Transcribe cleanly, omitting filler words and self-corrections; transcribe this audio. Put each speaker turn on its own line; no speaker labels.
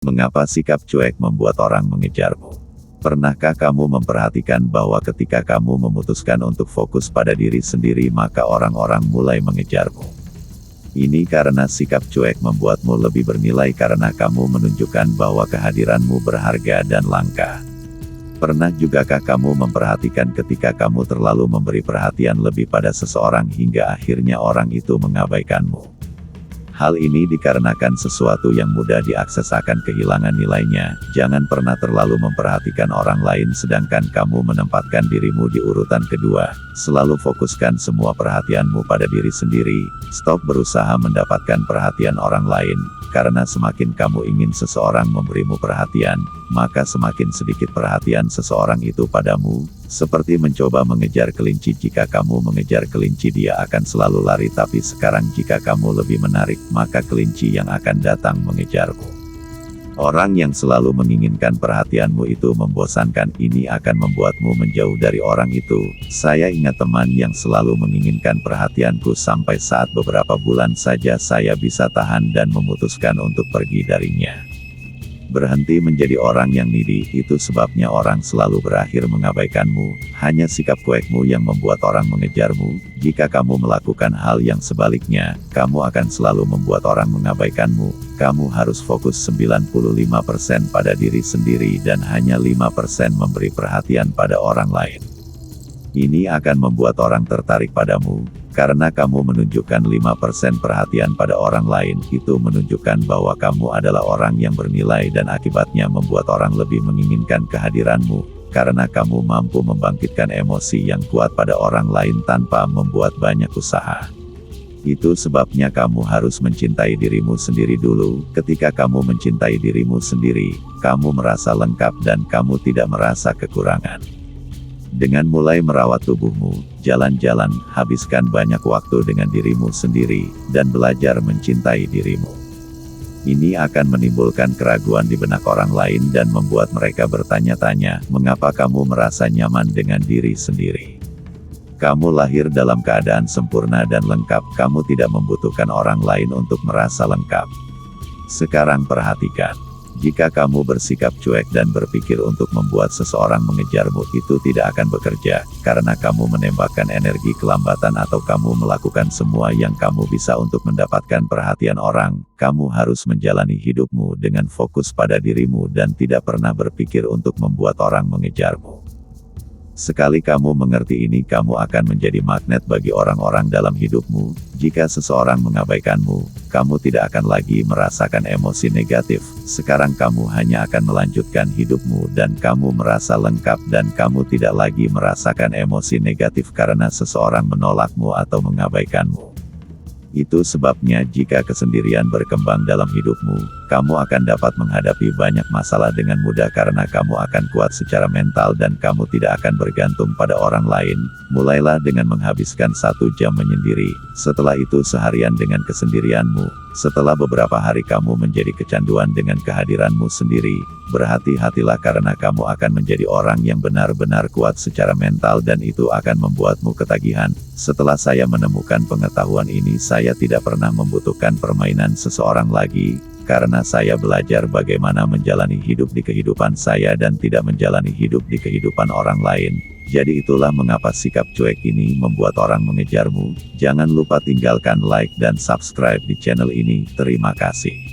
Mengapa sikap cuek membuat orang mengejarmu? Pernahkah kamu memperhatikan bahwa ketika kamu memutuskan untuk fokus pada diri sendiri maka orang-orang mulai mengejarmu? Ini karena sikap cuek membuatmu lebih bernilai karena kamu menunjukkan bahwa kehadiranmu berharga dan langka. Pernah jugakah kamu memperhatikan ketika kamu terlalu memberi perhatian lebih pada seseorang hingga akhirnya orang itu mengabaikanmu? Hal ini dikarenakan sesuatu yang mudah diakses akan kehilangan nilainya. Jangan pernah terlalu memperhatikan orang lain sedangkan kamu menempatkan dirimu di urutan kedua. Selalu fokuskan semua perhatianmu pada diri sendiri. Stop berusaha mendapatkan perhatian orang lain, karena semakin kamu ingin seseorang memberimu perhatian, maka semakin sedikit perhatian seseorang itu padamu. Seperti mencoba mengejar kelinci, jika kamu mengejar kelinci dia akan selalu lari, tapi sekarang jika kamu lebih menarik, maka kelinci yang akan datang mengejarmu. Orang yang selalu menginginkan perhatianmu itu membosankan, ini akan membuatmu menjauh dari orang itu. Saya ingat teman yang selalu menginginkan perhatianku sampai saat beberapa bulan saja saya bisa tahan dan memutuskan untuk pergi darinya. Berhenti menjadi orang yang needy, itu sebabnya orang selalu berakhir mengabaikanmu. Hanya sikap cuekmu yang membuat orang mengejarmu. Jika kamu melakukan hal yang sebaliknya, kamu akan selalu membuat orang mengabaikanmu. Kamu harus fokus 95% pada diri sendiri dan hanya 5% memberi perhatian pada orang lain. Ini akan membuat orang tertarik padamu. Karena kamu menunjukkan 5% perhatian pada orang lain, itu menunjukkan bahwa kamu adalah orang yang bernilai dan akibatnya membuat orang lebih menginginkan kehadiranmu. Karena kamu mampu membangkitkan emosi yang kuat pada orang lain tanpa membuat banyak usaha. Itu sebabnya kamu harus mencintai dirimu sendiri dulu. Ketika kamu mencintai dirimu sendiri, kamu merasa lengkap dan kamu tidak merasa kekurangan. Dengan mulai merawat tubuhmu, jalan-jalan, habiskan banyak waktu dengan dirimu sendiri, dan belajar mencintai dirimu. Ini akan menimbulkan keraguan di benak orang lain dan membuat mereka bertanya-tanya, mengapa kamu merasa nyaman dengan diri sendiri? Kamu lahir dalam keadaan sempurna dan lengkap, kamu tidak membutuhkan orang lain untuk merasa lengkap. Sekarang perhatikan. Jika kamu bersikap cuek dan berpikir untuk membuat seseorang mengejarmu, itu tidak akan bekerja, karena kamu menembakkan energi kelambatan atau kamu melakukan semua yang kamu bisa untuk mendapatkan perhatian orang. Kamu harus menjalani hidupmu dengan fokus pada dirimu dan tidak pernah berpikir untuk membuat orang mengejarmu. Sekali kamu mengerti ini, kamu akan menjadi magnet bagi orang-orang dalam hidupmu. Jika seseorang mengabaikanmu, kamu tidak akan lagi merasakan emosi negatif. Sekarang kamu hanya akan melanjutkan hidupmu dan kamu merasa lengkap dan kamu tidak lagi merasakan emosi negatif karena seseorang menolakmu atau mengabaikanmu. Itu sebabnya jika kesendirian berkembang dalam hidupmu, kamu akan dapat menghadapi banyak masalah dengan mudah karena kamu akan kuat secara mental dan kamu tidak akan bergantung pada orang lain. Mulailah dengan menghabiskan 1 jam menyendiri, setelah itu seharian dengan kesendirianmu. Setelah beberapa hari kamu menjadi kecanduan dengan kehadiranmu sendiri, berhati-hatilah karena kamu akan menjadi orang yang benar-benar kuat secara mental dan itu akan membuatmu ketagihan. Setelah saya menemukan pengetahuan ini, saya tidak pernah membutuhkan permainan seseorang lagi, karena saya belajar bagaimana menjalani hidup di kehidupan saya dan tidak menjalani hidup di kehidupan orang lain. Jadi itulah mengapa sikap cuek ini membuat orang mengejarmu. Jangan lupa tinggalkan like dan subscribe di channel ini. Terima kasih.